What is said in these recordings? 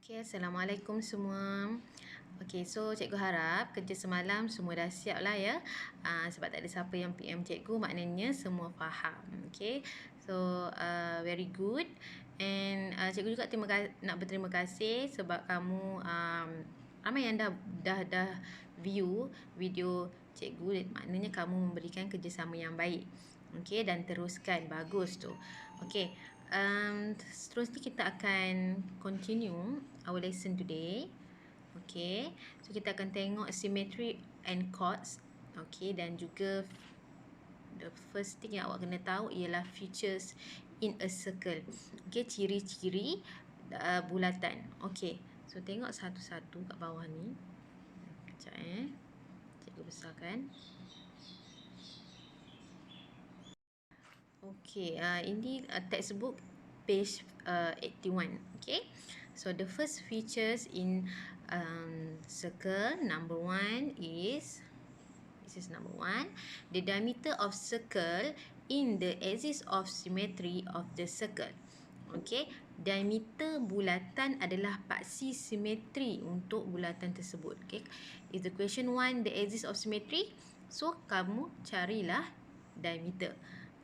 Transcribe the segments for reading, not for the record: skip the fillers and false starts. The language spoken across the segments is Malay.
Okay, Assalamualaikum semua. Okay, so cikgu harap kerja semalam semua dah siap lah ya. Sebab tak ada siapa yang PM cikgu, maknanya semua faham. Okay, so very good. And cikgu juga nak berterima kasih sebab kamu ramai yang dah view video cikgu, maknanya kamu memberikan kerjasama yang baik. Okay, dan teruskan, bagus tu. Okay, seterusnya kita akan continue our lesson today. Okay, so kita akan tengok symmetry and chords. Okay, dan juga the first thing yang awak kena tahu ialah features in a circle. Okay, ciri-ciri bulatan. Okay, so tengok satu-satu kat bawah ni. Sekejap cikgu besarkan. Okay, ini textbook page 81. Okay, so the first features in circle, number one is, this is number one, the diameter of circle in the axis of symmetry of the circle. Okay, diameter bulatan adalah paksi simetri untuk bulatan tersebut. Okay, is the question one the axis of symmetry? So kamu carilah diameter.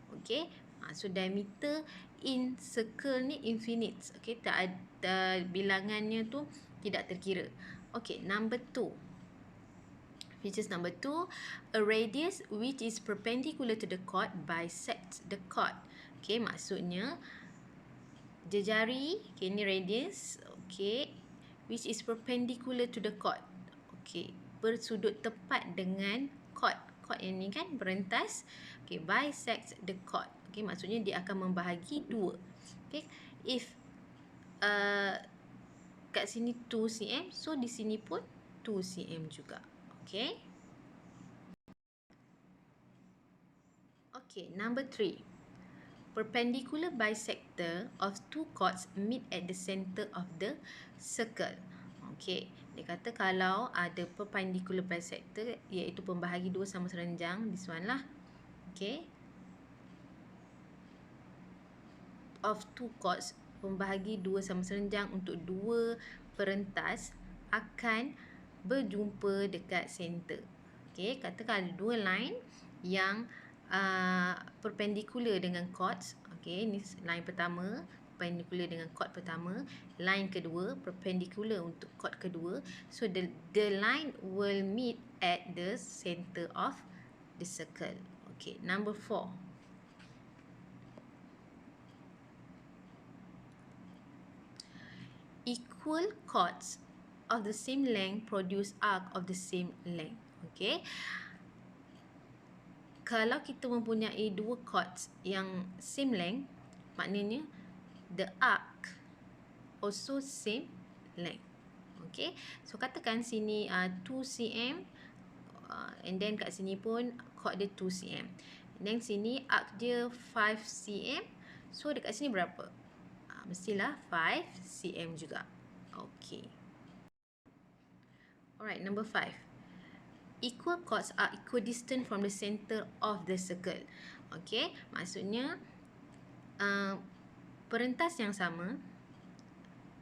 Okay, so diameter in circle ni infinite. Okay, tak ada bilangannya tu, tidak terkira. Okay, number two. Features number two, a radius which is perpendicular to the chord bisects the chord. Okay, maksudnya jejari, okay, ni radius, okay, which is perpendicular to the chord. Okay, bersudut tepat dengan chord. Chord yang ni kan berentas. Okay, bisects the chord. Okay, maksudnya dia akan membahagi dua. Okay, if kat sini 2 cm, so di sini pun 2 cm juga. Okay. Okay, number 3. Perpendicular bisector of two chords meet at the center of the circle. Okay, dia kata kalau ada perpendicular bisector, iaitu pembahagi dua sama serenjang, this one lah. Okay, of two chords, pembahagi dua sama serenjang untuk dua perentas akan berjumpa dekat center. Okay, katakan ada dua line yang perpendicular dengan chords. Okay, ni line pertama perpendicular dengan chord pertama, line kedua perpendicular untuk chord kedua. So the line will meet at the center of the circle. Okay, number 4. Equal chords of the same length produce arc of the same length. Okay, kalau kita mempunyai dua chords yang same length, maknanya the arc also same length. Okay, so katakan sini 2 cm, and then kat sini pun chord dia 2 cm, and then sini arc dia 5 cm, so dekat sini berapa? Mestilah 5 cm juga. Okay, alright, number 5. Equal chords are equidistant from the center of the circle. Okay, maksudnya perentas yang sama.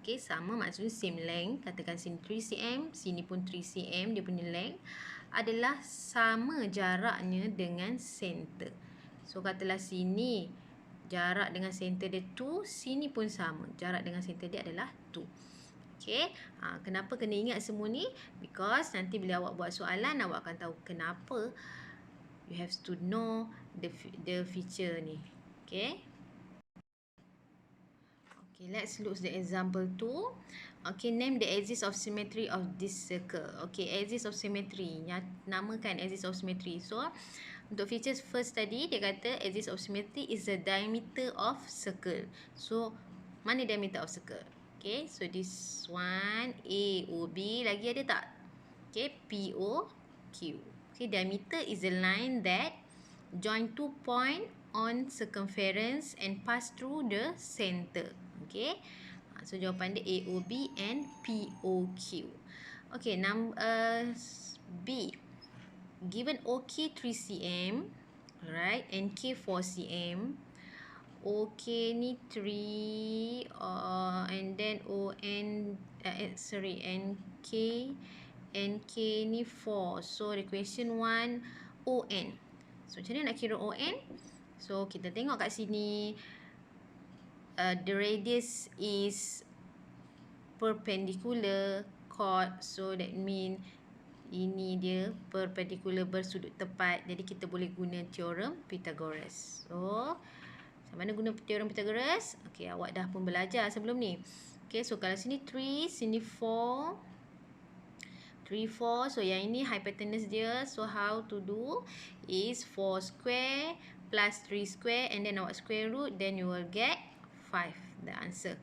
Okay, sama maksudnya same length. Katakan sini 3 cm, sini pun 3 cm, dia punya length adalah sama jaraknya dengan center. So katalah sini jarak dengan center dia 2, sini pun sama, jarak dengan center dia adalah 2. Okay, kenapa kena ingat semua ni? Because nanti bila awak buat soalan, awak akan tahu kenapa you have to know the feature ni. Okay. Okay, let's look at the example 2. Okay, name the axis of symmetry of this circle. Okay, axis of symmetry. Namakan axis of symmetry. So, untuk features first tadi, dia kata axis of symmetry is the diameter of circle. So, mana diameter of circle? Okay, so this one AOB lagi ada tak? Okay, POQ. Okay, diameter is a line that join 2 point on circumference and pass through the center. Okay, so jawapan dia AOB and POQ. Okay, B. Given OK 3 cm, alright, and K 4 cm. OK ni 3, and then then NK ni 4. So the question 1 ON. So macam mana nak kira ON? So kita tengok kat sini, the radius is perpendicular chord, so that mean ini dia perpendicular bersudut tepat. Jadi kita boleh guna teorem Pythagoras. So macam mana guna teorem Pythagoras? Okey, awak dah pun belajar sebelum ni. Okey, so kalau sini 3, sini 4. 3, 4. So yang ini hypotenuse dia. So how to do is 4 square plus 3 square, and then awak square root, then you will get 5, the answer.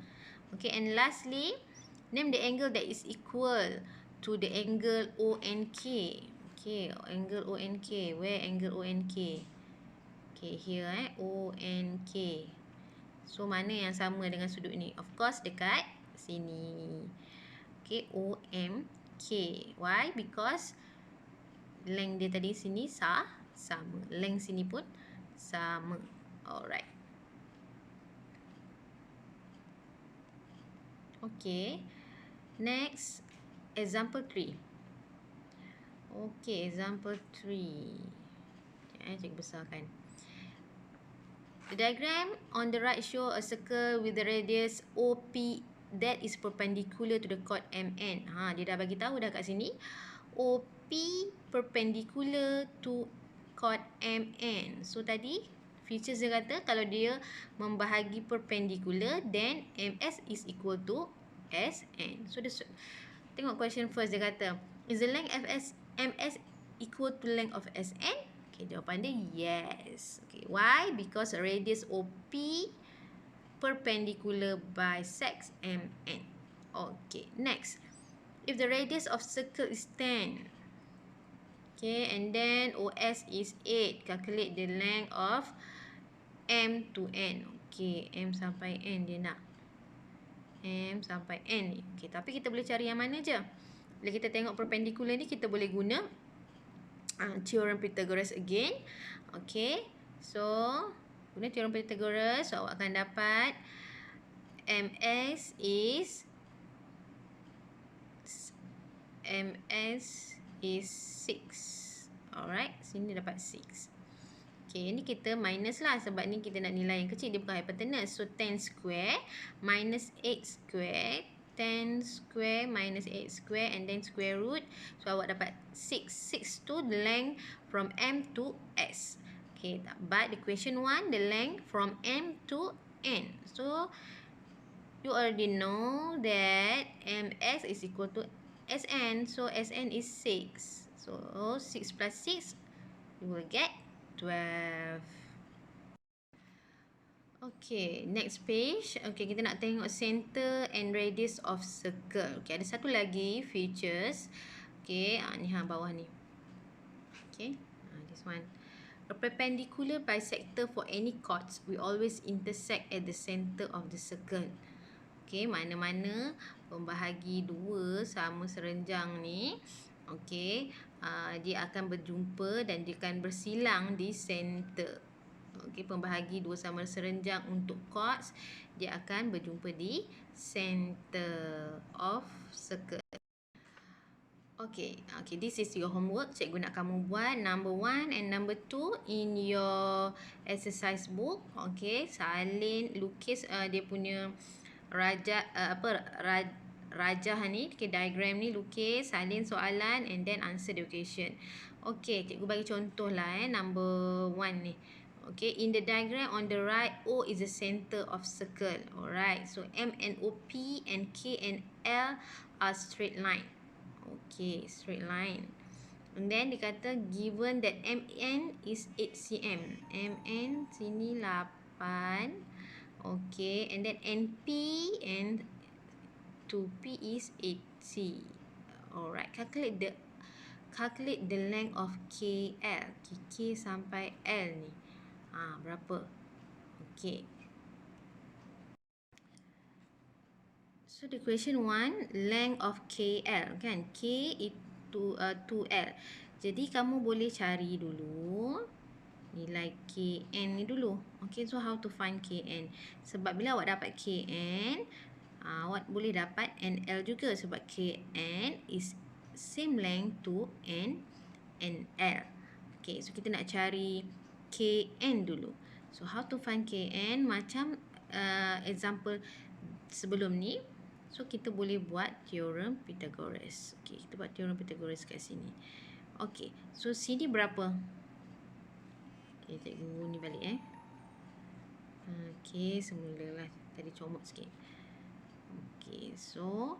Okay, and lastly, name the angle that is equal to the angle ONK. Okay, angle ONK. Where angle ONK? Okay, here ONK. So mana yang sama dengan sudut ni? Of course dekat sini. Okay, OMK. Why? Because length dia tadi sini sama. Length sini pun sama. Alright. Okay. Next, example 3. Okay, example 3. Cikgu besarkan. The diagram on the right show a circle with the radius OP that is perpendicular to the chord MN. Dia dah bagi tahu dah kat sini. OP perpendicular to chord MN. So tadi features dia kata kalau dia membahagi perpendicular, then MS is equal to SN. So tengok question first, dia kata is the length MS equal to length of SN? Okay, jawapan dia yes. Okay, why? Because radius OP perpendicular bisects MN. Okay, next. If the radius of circle is 10, okay, and then OS is 8, calculate the length of M to N. Okay, M sampai N dia nak. M sampai N ni. Okay, tapi kita boleh cari yang mana je. Bila kita tengok perpendicular ni, kita boleh guna teorem Pythagoras again. Okay, so guna teorem Pythagoras, so awak akan dapat MS is 6. Alright, sini dapat 6. Okay, ni kita minus lah sebab ni kita nak nilai yang kecil, dia bukan hypotenuse. So 10 square minus 8 square, 10 square minus 8 square, and then square root. So awak dapat 6. 6 to the length from M to S. Okay, but the question 1, the length from M to N. So you already know that MS is equal to SN. So SN is 6. So 6 plus 6, you will get 12. Okay, next page. Okay, kita nak tengok center and radius of circle. Okay, ada satu lagi features. Okay, ni bawah ni. Okay, this one. A perpendicular bisector for any chords we always intersect at the center of the circle. Okay, mana-mana pembahagi dua sama serenjang ni, okay, dia akan berjumpa dan dia akan bersilang di center. Okay, pembahagi dua sama serenjang untuk chords, dia akan berjumpa di center of circle. Okay, this is your homework. Cikgu nak kamu buat number 1 and number 2 in your exercise book. Okay, salin lukis dia punya rajah ni, okay, diagram ni lukis, salin soalan and then answer the question. Okay, cikgu bagi contoh lah number 1 ni. Okay, in the diagram on the right, O is the center of circle. Alright, so M and O, P and K and L are straight line. Okay, straight line. And then dia kata given that MN is 8 cm. MN sini 8. Okay, and then NP and 2P is 8C. Alright, calculate the length of KL. K sampai L ni. Berapa? Okay. So the question 1, length of KL kan? K itu 2L. Jadi kamu boleh cari dulu nilai KN ni dulu. Okay, so how to find KN? Sebab bila awak dapat KN, awak boleh dapat NL juga sebab KN is same length to NL. Okay, so kita nak cari KN dulu. So how to find KN? Macam example sebelum ni. So kita boleh buat teorem Pythagoras. Okay, kita buat teorem Pythagoras kat sini. Okay, so sini berapa? Okay, cikgu ni balik Okay, semulalah. Tadi comot sikit. Okay, so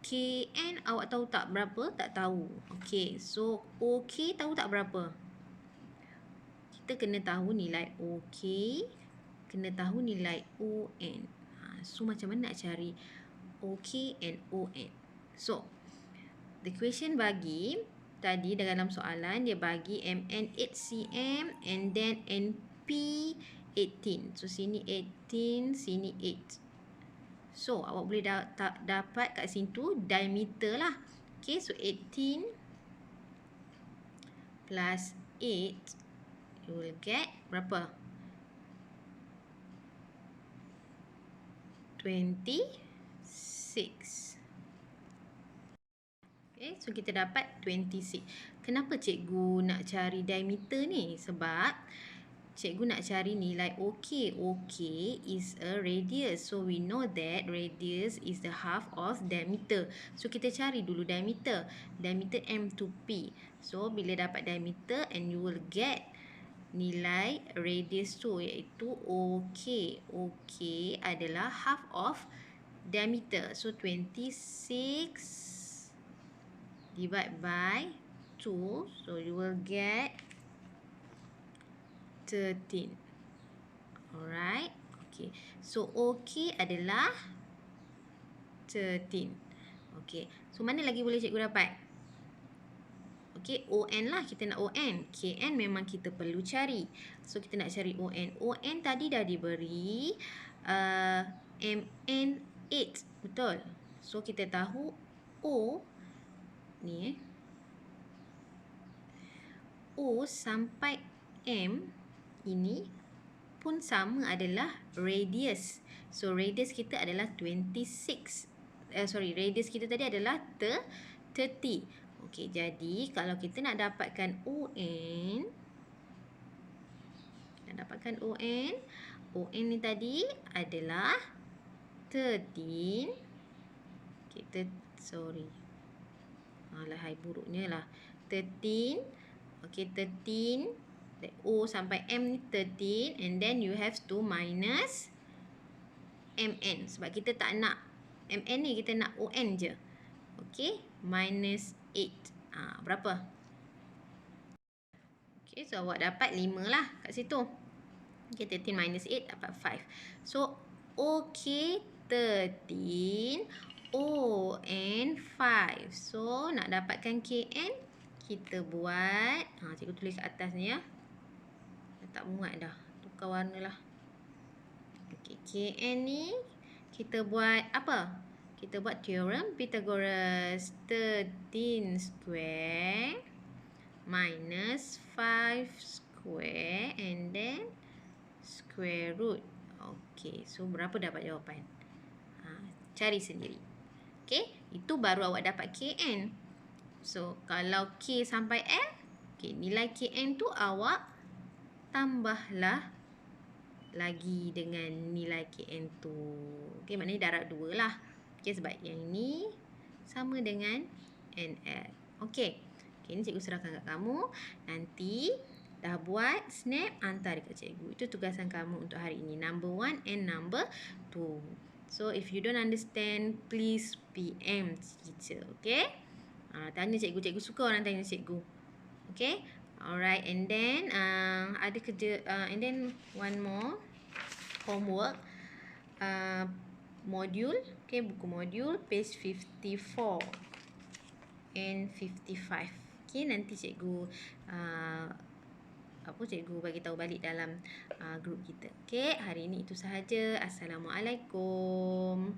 KN awak tahu tak berapa? Tak tahu. Okay, so OK tahu tak berapa? Kita kena tahu nilai OK, kena tahu nilai ON. So macam mana nak cari OK and ON? So the question bagi tadi dalam soalan dia bagi MN 8 cm and then NP 18. So sini 18, sini 8. So awak boleh dapat kat situ diameter lah. Okay, so 18 plus 8 you will get berapa? 26. Okay, so kita dapat 26. Kenapa cikgu nak cari diameter ni? Sebab cikgu nak cari nilai OK. OK is a radius. So we know that radius is the half of diameter. So kita cari dulu diameter. Diameter M to P. So bila dapat diameter and you will get nilai radius tu iaitu OK. OK adalah half of diameter. So 26 divide by 2. So you will get 13. Alright. Okay. So OK adalah 13. Okay. So mana lagi boleh cikgu dapat? Okay, ON lah. Kita nak ON. KN memang kita perlu cari. So, kita nak cari ON. ON tadi dah diberi MN 8. Betul? So, kita tahu O ni O sampai M ini pun sama adalah radius. So, radius kita adalah 26. Radius kita tadi adalah 30. Okey, jadi kalau kita nak dapatkan ON, ON ni tadi adalah 13. Kita alahai buruknya lah. 13. Okey, 13. O sampai M ni 13 and then you have to minus MN sebab kita tak nak MN ni, kita nak ON je. Okey, minus 8. Berapa? Okey, so awak dapat 5 lah kat situ. Okey, 13 minus 8 dapat 5. So, OK 13, ON 5. So, nak dapatkan KN, kita buat, cikgu tulis kat atas ni ya. Tak muat dah. Tukar warna lah. Okey, KN ni, kita buat apa? Kita buat teorem Pythagoras. 13 square minus 5 square and then square root. Okey, so berapa dapat jawapan? Cari sendiri. Okey, itu baru awak dapat KN. So, kalau K sampai L, okay, nilai KN tu awak tambahlah lagi dengan nilai KN tu. Okey, maknanya darab 2 lah. Okey, sebab yang ini sama dengan NL. Okey. Okey, ni cikgu serahkan kat kamu. Nanti dah buat snap, hantar dekat cikgu. Itu tugasan kamu untuk hari ini. Number 1 and number 2. So, if you don't understand, please PM teacher. Okay? Tanya cikgu. Cikgu suka orang tanya cikgu. Okay? Alright. And then, ada kerja, and then one more homework. Modul. Okay, buku modul. Page 54 and 55. Okay, nanti cikgu cikgu bagi tahu balik dalam grup kita. Okay, hari ini itu sahaja. Assalamualaikum.